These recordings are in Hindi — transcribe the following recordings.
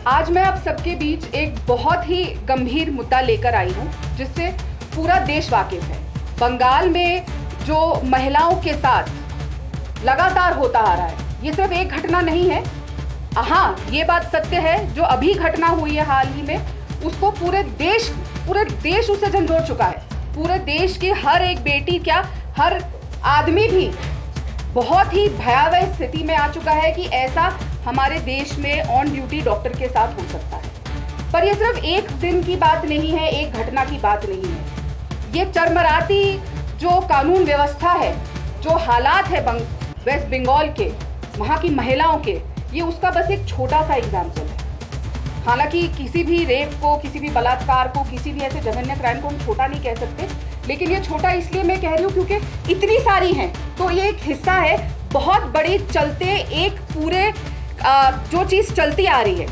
आज मैं आप सबके बीच एक बहुत ही गंभीर मुद्दा लेकर आई हूँ जिससे पूरा देश वाकिफ है। बंगाल में जो महिलाओं के साथ लगातार होता आ रहा है, ये सिर्फ एक घटना नहीं है। हाँ, ये बात सत्य है, जो अभी घटना हुई है हाल ही में, उसको पूरे देश उससे झंझोड़ चुका है। पूरे देश की हर एक बेटी, क्या हर आदमी भी बहुत ही भयावह स्थिति में आ चुका है कि ऐसा हमारे देश में ऑन ड्यूटी डॉक्टर के साथ हो सकता है। पर यह सिर्फ एक दिन की बात नहीं है, एक घटना की बात नहीं है। ये चरमराती जो कानून व्यवस्था है, जो हालात है वेस्ट बंगाल के, वहाँ की महिलाओं के, ये उसका बस एक छोटा सा एग्जाम्पल है। हालांकि किसी भी रेप को, किसी भी बलात्कार को, किसी भी ऐसे जघन्य क्राइम को हम छोटा नहीं कह सकते, लेकिन ये छोटा इसलिए मैं कह रही हूँ क्योंकि इतनी सारी हैं, तो ये एक हिस्सा है बहुत बड़ी चलते एक पूरे जो चीज़ चलती आ रही है।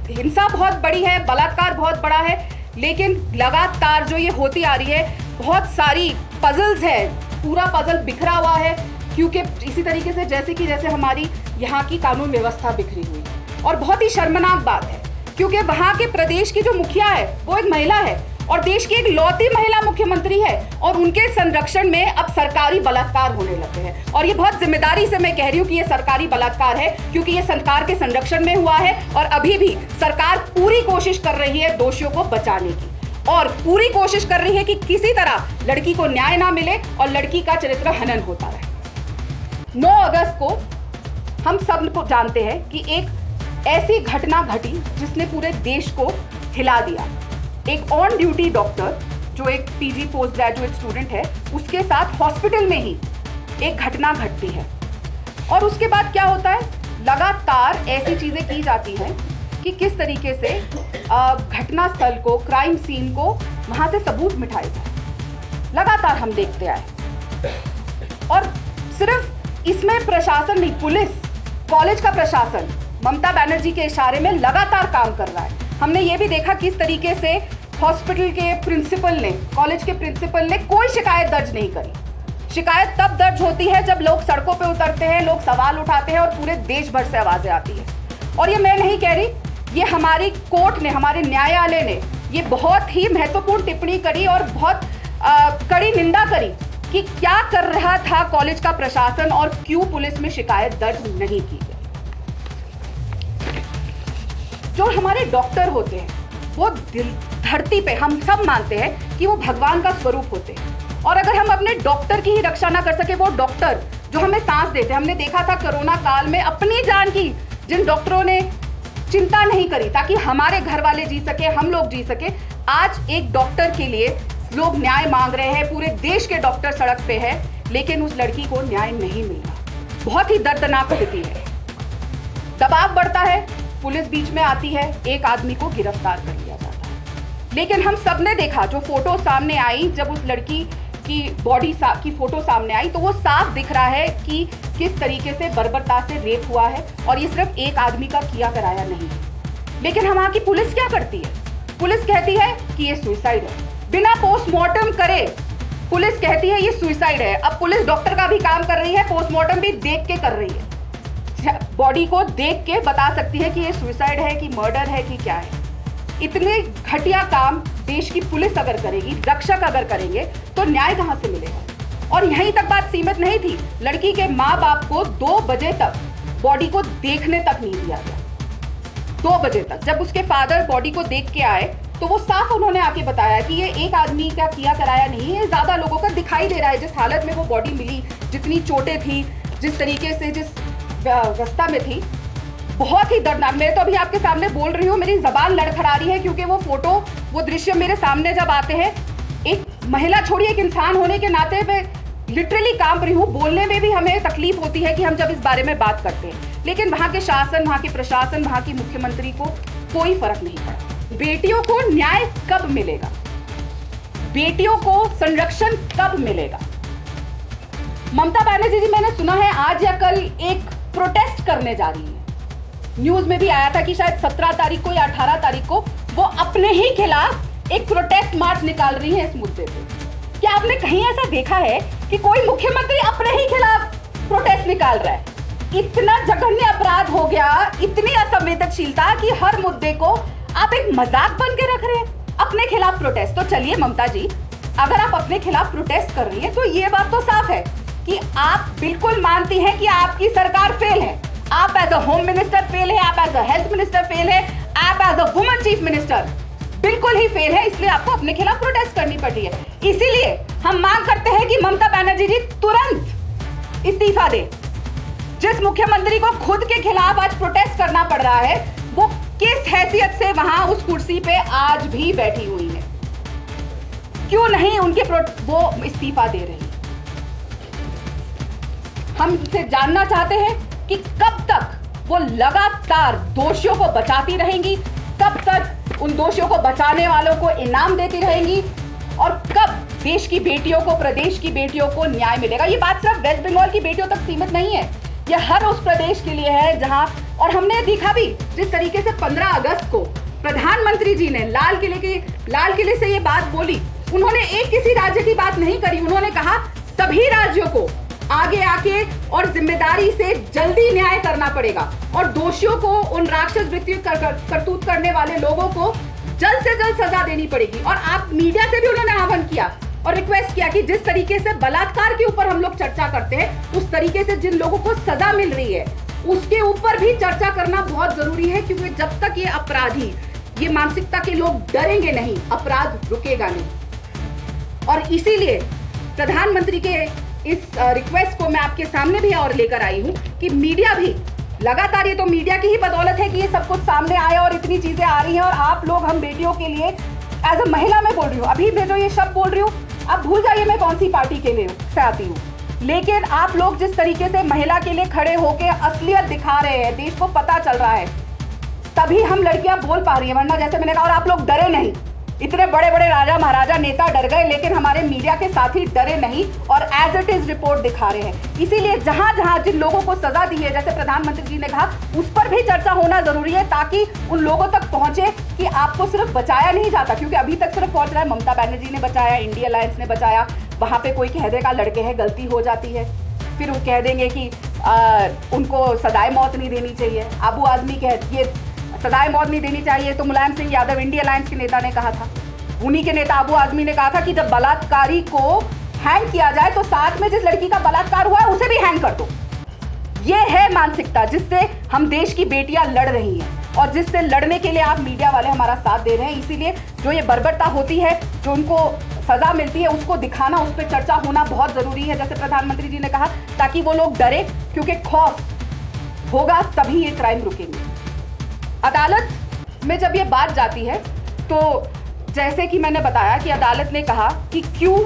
हिंसा बहुत बड़ी है, बलात्कार बहुत बड़ा है, लेकिन लगातार जो ये होती आ रही है, बहुत सारी पजल्स है, पूरा पजल बिखरा हुआ है। क्योंकि इसी तरीके से जैसे हमारी यहाँ की कानून व्यवस्था बिखरी हुई है। और बहुत ही शर्मनाक बात है क्योंकि वहाँ के प्रदेश की जो मुखिया है वो एक महिला है और देश की एक लौती महिला मुख्यमंत्री है, और उनके संरक्षण में अब सरकारी बलात्कार होने लगे हैं। और ये बहुत जिम्मेदारी से मैं कह रही हूँ कि ये सरकारी बलात्कार है, क्योंकि ये सरकार के संरक्षण में हुआ है और अभी भी सरकार पूरी कोशिश कर रही है दोषियों को बचाने की, और पूरी कोशिश कर रही है कि किसी तरह लड़की को न्याय ना मिले और लड़की का चरित्र हनन होता रहे। 9 अगस्त को हम सब जानते हैं कि एक ऐसी घटना घटी जिसने पूरे देश को हिला दिया। एक ऑन ड्यूटी डॉक्टर जो एक पीजी पोस्ट ग्रेजुएट स्टूडेंट है, उसके साथ हॉस्पिटल में ही एक घटना घटती है। और उसके बाद क्या होता है, लगातार ऐसी चीजें की जाती हैं कि किस तरीके से घटना स्थल को, क्राइम सीन को, वहां से सबूत मिटाए जाए। लगातार हम देखते आए, और सिर्फ इसमें प्रशासन नहीं, पुलिस, कॉलेज का प्रशासन ममता बनर्जी के इशारे में लगातार काम कर रहा है। हमने ये भी देखा किस तरीके से हॉस्पिटल के प्रिंसिपल ने, कॉलेज के प्रिंसिपल ने कोई शिकायत दर्ज नहीं करी। शिकायत तब दर्ज होती है जब लोग सड़कों पे उतरते हैं, लोग सवाल उठाते हैं और पूरे देश भर से आवाजें आती है। और ये मैं नहीं कह रही, ये हमारी कोर्ट ने, हमारे न्यायालय ने ये बहुत ही महत्वपूर्ण टिप्पणी करी और बहुत कड़ी निंदा करी कि क्या कर रहा था कॉलेज का प्रशासन और क्यों पुलिस में शिकायत दर्ज नहीं की गई। जो हमारे डॉक्टर होते हैं वो धरती पे, हम सब मानते हैं कि वो भगवान का स्वरूप होते हैं, और अगर हम अपने डॉक्टर की ही रक्षा ना कर सके, वो डॉक्टर जो हमें सांस देते हैं, हमने देखा था कोरोना काल में अपनी जान की जिन डॉक्टरों ने चिंता नहीं करी ताकि हमारे घर वाले जी सके, हम लोग जी सके, आज एक डॉक्टर के लिए लोग न्याय मांग रहे हैं। पूरे देश के डॉक्टर सड़क पे है, लेकिन उस लड़की को न्याय नहीं मिल रहा। बहुत ही दर्दनाक स्थिति है। दबाव बढ़ता है, पुलिस बीच में आती है, एक आदमी को गिरफ्तार कर लिया जाता है। लेकिन हम सब ने देखा, जो फोटो सामने आई, जब उस लड़की की बॉडी की फोटो सामने आई, तो वो साफ दिख रहा है कि किस तरीके से बर्बरता से रेप हुआ है, और ये सिर्फ एक आदमी का किया कराया नहीं है। लेकिन हमारी की पुलिस क्या करती है? पुलिस कहती है कि ये सुसाइड है, बिना पोस्टमार्टम करे पुलिस कहती है ये सुसाइड है। अब पुलिस डॉक्टर का भी काम कर रही है, पोस्टमार्टम भी देख के कर रही है, बॉडी को देख के बता सकती है कि ये सुसाइड है कि मर्डर है कि क्या है। इतने घटिया काम देश की पुलिस अगर करेगी, रक्षक अगर करेंगे, तो न्याय कहां से मिलेगा? और यहीं तक बात सीमित नहीं थी, लड़की के माँ बाप को 2 बजे तक बॉडी को देखने तक नहीं दिया गया। 2 बजे तक जब उसके फादर बॉडी को देख के आए, तो वो साफ उन्होंने आके बताया कि ये एक आदमी का किया कराया नहीं है, ज्यादा लोगों का दिखाई दे रहा है। जिस हालत में वो बॉडी मिली, जितनी चोटें थी, जिस तरीके से जिस रास्ता में थी, बहुत ही दर्दनाक। मैं तो अभी आपके सामने बोल रही हूँ, मेरी जबान लड़खड़ा रही है, क्योंकि वो फोटो, वो दृश्य मेरे सामने जब आते हैं, एक महिला छोड़िए, एक इंसान होने के नाते मैं लिटरली कांप रही हूँ। बोलने में भी हमें तकलीफ होती है कि हम जब इस बारे में बात करते हैं, लेकिन वहाँ के शासन, वहाँ के प्रशासन, वहाँ की मुख्यमंत्री को कोई फर्क नहीं पड़ा। बेटियों को न्याय कब मिलेगा? बेटियों को संरक्षण कब मिलेगा? ममता बनर्जी जी, मैंने सुना है आज या कल एक प्रोटेस्ट करने जा रही है। न्यूज में भी आया था कि शायद 17 तारीख को या 18 तारीख को वो अपने ही खिलाफ एक प्रोटेस्ट मार्च निकाल रही है इस मुद्दे पे। क्या आपने कहीं ऐसा देखा है कि कोई मुख्यमंत्री अपने ही खिलाफ प्रोटेस्ट निकाल रहा है? इतना जघन्य अपराध हो गया, इतनी असंवेदनशीलता कि हर मुद्दे को आप एक मजाक बन के रख रहे हैं। अपने खिलाफ प्रोटेस्ट, तो चलिए ममता जी, अगर आप अपने खिलाफ प्रोटेस्ट कर रही हैं तो ये बात तो साफ है कि आप बिल्कुल मानती हैं कि आपकी सरकार फेल है। आप as a home minister fail है, आप as a health minister fail है, आप as a woman chief minister बिल्कुल ही फेल है, इसलिए आपको अपने खिलाफ प्रोटेस्ट करनी पड़ रही है। इसीलिए हम मांग करते हैं कि ममता बनर्जी जी तुरंत इस्तीफा दे। जिस मुख्यमंत्री को खुद के खिलाफ आज प्रोटेस्ट करना पड़ रहा है, वो किस हैसियत से वहां उस कुर्सी पे आज भी बैठी हुई है? क्यों नहीं उनके वो इस्तीफा दे रही? हम इनसे जानना चाहते हैं कि कब तक वो लगातार दोषियों को बचाती रहेंगी, कब तक उन दोषियों को बचाने वालों को इनाम देती रहेंगी, और कब देश की बेटियों को, प्रदेश की बेटियों को न्याय मिलेगा। ये बात सिर्फ वेस्ट बंगाल की बेटियों तक सीमित नहीं है, यह हर उस प्रदेश के लिए है जहां, और हमने देखा भी जिस तरीके से 15 अगस्त को प्रधानमंत्री जी ने लाल किले से ये बात बोली, उन्होंने एक किसी राज्य की बात नहीं करी, उन्होंने कहा सभी राज्यों को आगे आके और जिम्मेदारी से जल्दी न्याय करना पड़ेगा और दोषियों को, उन राक्षस वृत्ति करतूत करने वाले लोगों को जल्द से जल्द सजा देनी पड़ेगी। और आप मीडिया से भी उन्होंने आह्वान किया और रिक्वेस्ट किया कि जिस तरीके से बलात्कार के ऊपर हम लोग चर्चा करते हैं, उस तरीके से जिन लोगों को सजा मिल रही है उसके ऊपर भी चर्चा करना बहुत जरूरी है, क्योंकि जब तक ये अपराधी, ये मानसिकता के लोग डरेंगे नहीं, अपराध रुकेगा नहीं। और इसीलिए प्रधानमंत्री के इस रिक्वेस्ट को मैं आपके सामने भी और लेकर आई हूं कि मीडिया भी लगातार, ये तो मीडिया की ही बदौलत है कि ये सब कुछ सामने आया और इतनी चीजें आ रही हैं, और आप लोग, हम बेटियों के लिए एज अ महिला मैं बोल रही हूँ, अभी मैं जो ये शब्द बोल रही हूँ, आप भूल जाइए मैं कौन सी पार्टी के लिए से आती हूँ, लेकिन आप लोग जिस तरीके से महिला के लिए खड़े होकर असलियत दिखा रहे हैं, देश को पता चल रहा है, तभी हम लड़कियां बोल पा रही हैं, वरना जैसे मैंने कहा, और आप लोग डरे नहीं। इतने बड़े बड़े राजा महाराजा नेता डर गए, लेकिन हमारे मीडिया के साथी डरे नहीं और एज इट इज रिपोर्ट दिखा रहे हैं। इसीलिए जहां जहां जिन लोगों को सजा दी है, जैसे प्रधानमंत्री जी ने कहा, उस पर भी चर्चा होना जरूरी है, ताकि उन लोगों तक पहुंचे कि आपको सिर्फ बचाया नहीं जाता, क्योंकि अभी तक सिर्फ पहुंच रहा है ममता बनर्जी ने बचाया, इंडिया अलायंस ने बचाया, वहां पे कोई कह देगा लड़के हैं, गलती हो जाती है, फिर वो कह देंगे कि उनको सजाए मौत नहीं देनी चाहिए, अबू आदमी कह, ये सजाए मौत नहीं देनी चाहिए तो मुलायम सिंह यादव इंडिया अलायंस के नेता ने कहा था, उन्हीं के नेता अबू आदमी ने कहा था कि जब बलात्कारी को हैंग किया जाए तो साथ में जिस लड़की का बलात्कार हुआ है उसे भी हैंग कर दो। ये है मानसिकता जिससे हम देश की बेटियां लड़ रही हैं और जिससे लड़ने के लिए आप मीडिया वाले हमारा साथ दे रहे हैं। इसीलिए जो ये बर्बरता होती है, जो उनको सजा मिलती है, उसको दिखाना, उस पर चर्चा होना बहुत जरूरी है, जैसे प्रधानमंत्री जी ने कहा, ताकि वो लोग डरे, क्योंकि खौफ होगा तभी ये क्राइम रुकेंगे। अदालत में जब ये बात जाती है तो जैसे कि मैंने बताया कि अदालत ने कहा कि क्यों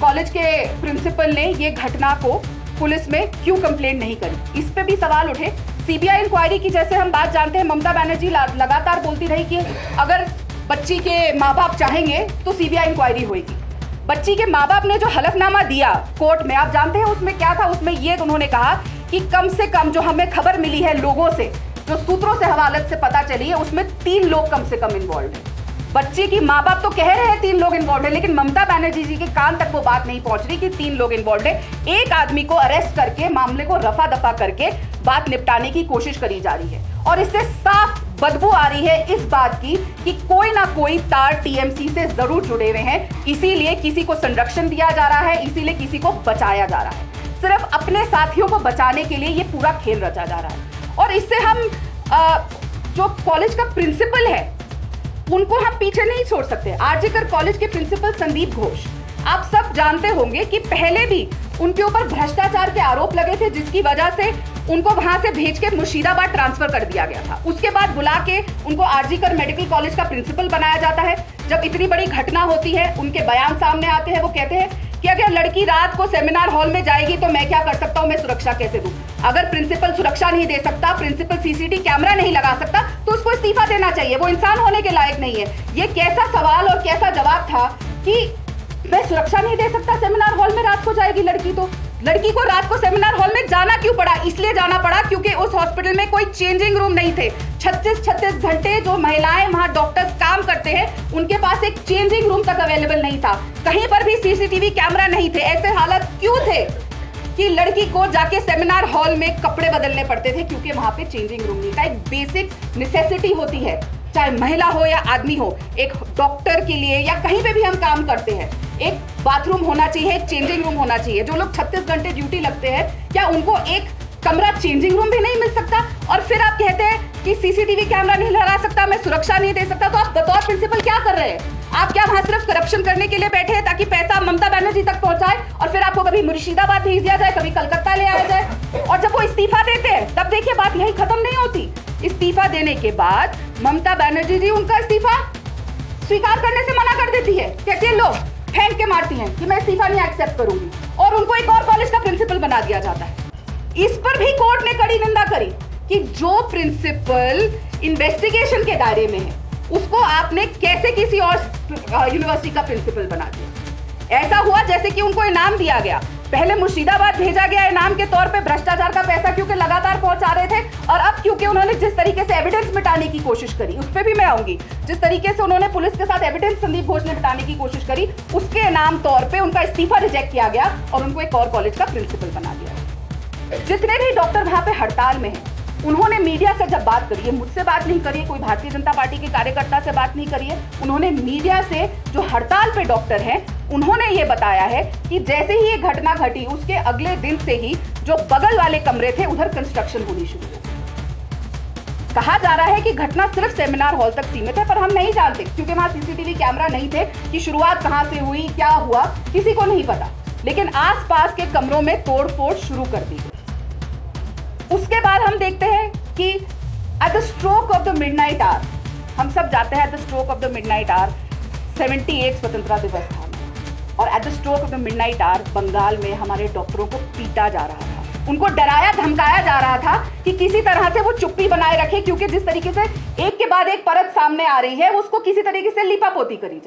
कॉलेज के प्रिंसिपल ने ये घटना को पुलिस में क्यों कंप्लेंट नहीं करी, इस पे भी सवाल उठे। सीबीआई इंक्वायरी की जैसे हम बात जानते हैं, ममता बनर्जी लगातार बोलती रही कि अगर बच्ची के माँ बाप चाहेंगे तो सीबीआई इंक्वायरी होगी। बच्ची के माँ बाप ने जो हलफनामा दिया कोर्ट में, आप जानते हैं उसमें क्या था? उसमें ये उन्होंने कहा कि कम से कम जो हमें खबर मिली है लोगों से, जो सूत्रों से, हवालत से पता चली है, उसमें 3 लोग कम से कम इन्वॉल्व हैं। बच्चे की माँ बाप तो कह रहे हैं 3 लोग इन्वॉल्व है, लेकिन ममता बनर्जी जी के कान तक वो बात नहीं पहुंच रही कि 3 लोग इन्वॉल्व है। एक आदमी को अरेस्ट करके, मामले को रफा दफा करके बात निपटाने की कोशिश करी जा रही है, और इससे साफ बदबू आ रही है इस बात की कि कोई ना कोई तार टीएमसी से जरूर जुड़े हुए हैं। इसीलिए किसी को संरक्षण दिया जा रहा है, इसीलिए किसी को बचाया जा रहा है, सिर्फ अपने साथियों को बचाने के लिए ये पूरा खेल रचा जा रहा है। और इससे हम जो कॉलेज का प्रिंसिपल है उनको हम पीछे नहीं छोड़ सकते। आरजीकर कॉलेज के प्रिंसिपल संदीप घोष, आप सब जानते होंगे कि पहले भी उनके ऊपर भ्रष्टाचार के आरोप लगे थे, जिसकी वजह से उनको वहां से भेज के मुर्शिदाबाद ट्रांसफर कर दिया गया था। उसके बाद बुला के उनको आरजीकर मेडिकल कॉलेज का प्रिंसिपल बनाया जाता है। जब इतनी बड़ी घटना होती है, उनके बयान सामने आते हैं, वो कहते हैं कि अगर लड़की रात को सेमिनार हॉल में जाएगी तो मैं क्या कर सकता हूं, मैं सुरक्षा कैसे दूं? अगर प्रिंसिपल सुरक्षा नहीं दे सकता, प्रिंसिपल सीसीटीवी कैमरा नहीं लगा सकता, तो उसको इस्तीफा देना चाहिए, वो इंसान होने के लायक नहीं है। ये कैसा सवाल और कैसा जवाब था कि मैं सुरक्षा नहीं दे सकता, सेमिनार हॉल में रात को जाएगी लड़की, तो लड़की को रात को सेमिनार हॉल में जाना क्यों पड़ा? इसलिए जाना पड़ा क्योंकि उस हॉस्पिटल में कोई चेंजिंग रूम नहीं थे। 36 घंटे जो महिलाएं वहां डॉक्टर्स काम करते हैं, उनके पास एक चेंजिंग रूम तक अवेलेबल नहीं था, कहीं पर भी सीसीटीवी कैमरा नहीं थे। ऐसे हालात क्यों थे? कि लड़की को जाके सेमिनार हॉल में कपड़े बदलने पड़ते थे क्योंकि वहां पे चेंजिंग रूम नहीं था। एक बेसिक नेसेसिटी होती है, चाहे महिला हो या आदमी हो, एक डॉक्टर के लिए या कहीं पे भी हम काम करते हैं, एक बाथरूम होना चाहिए, एक चेंजिंग रूम होना चाहिए। जो लोग 36 घंटे ड्यूटी लगते हैं, क्या उनको एक कमरा चेंजिंग रूम भी नहीं मिल सकता? और फिर आप कहते हैं कि सीसीटीवी कैमरा नहीं लगा सकता, मैं सुरक्षा नहीं दे सकता। तो आप बतौर प्रिंसिपल क्या कर रहे हैं? आप क्या वहां सिर्फ करप्शन करने के लिए बैठे हैं ताकि पैसा ममता बनर्जी तक पहुंचाए और फिर आपको कभी मुर्शिदाबाद भेज दिया जाए, कभी कलकत्ता ले आया जाए? और जब वो इस्तीफा देते हैं तब देखिए बात यही खत्म नहीं होती। इस्तीफा देने के बाद ममता बनर्जी जी उनका इस्तीफा स्वीकार करने से मना कर देती है, कहती है लो, फेंक के मारती हैं कि मैं इस्तीफा नहीं एक्सेप्ट करूंगी, और उनको एक और कॉलेज का प्रिंसिपल बना दिया जाता है। इस पर भी कोर्ट ने कड़ी निंदा करी कि जो प्रिंसिपल इन्वेस्टिगेशन के दायरे में है उसको आपने कैसे किसी और यूनिवर्सिटी का प्रिंसिपल बना दिया। ऐसा हुआ जैसे कि उनको इनाम दिया गया। पहले मुर्शिदाबाद भेजा गया इनाम के तौर पे भ्रष्टाचार का पैसा, क्योंकि लगातार पहुंचा रहे थे, और अब क्योंकि उन्होंने जिस तरीके से एविडेंस मिटाने की कोशिश करी, उस पर भी मैं आऊंगी, जिस तरीके से उन्होंने पुलिस के साथ एविडेंस संदीप घोष ने मिटाने की कोशिश करी, उसके इनाम तौर पे उनका इस्तीफा रिजेक्ट किया गया और उनको एक और कॉलेज का प्रिंसिपल बना दिया। जितने भी डॉक्टर वहां पे हड़ताल में हैं, उन्होंने मीडिया से जब बात करी है, मुझसे बात नहीं करी, कोई भारतीय जनता पार्टी के कार्यकर्ता से बात नहीं करी है, उन्होंने मीडिया से जो हड़ताल पे डॉक्टर हैं उन्होंने ये बताया है कि जैसे ही ये घटना घटी उसके अगले दिन से ही जो बगल वाले कमरे थे उधर कंस्ट्रक्शन होनी शुरू हो गई। कहा जा रहा है कि घटना सिर्फ सेमिनार हॉल तक सीमित है, पर हम नहीं जानते क्योंकि वहां सीसीटीवी कैमरा नहीं थे कि शुरुआत कहां से हुई, क्या हुआ, किसी को नहीं पता। लेकिन आसपास के कमरों में तोड़फोड़ शुरू कर दी गई। उसके बाद हम देखते हैं कि at the stroke of the midnight hour, हम सब जाते हैं at the stroke of the midnight hour 78 स्वतंत्रता दिवस था, और at the stroke of the midnight hour Bengal में हमारे डॉक्टरों को पीटा जा रहा था, उनको डराया धमकाया जा रहा था कि किसी तरह से वो चुप्पी बनाए रखे, क्योंकि जिस तरीके से एक के बाद एक परत सामने आ रही है उसको किसी तरीके से लिपापोती करी जाए।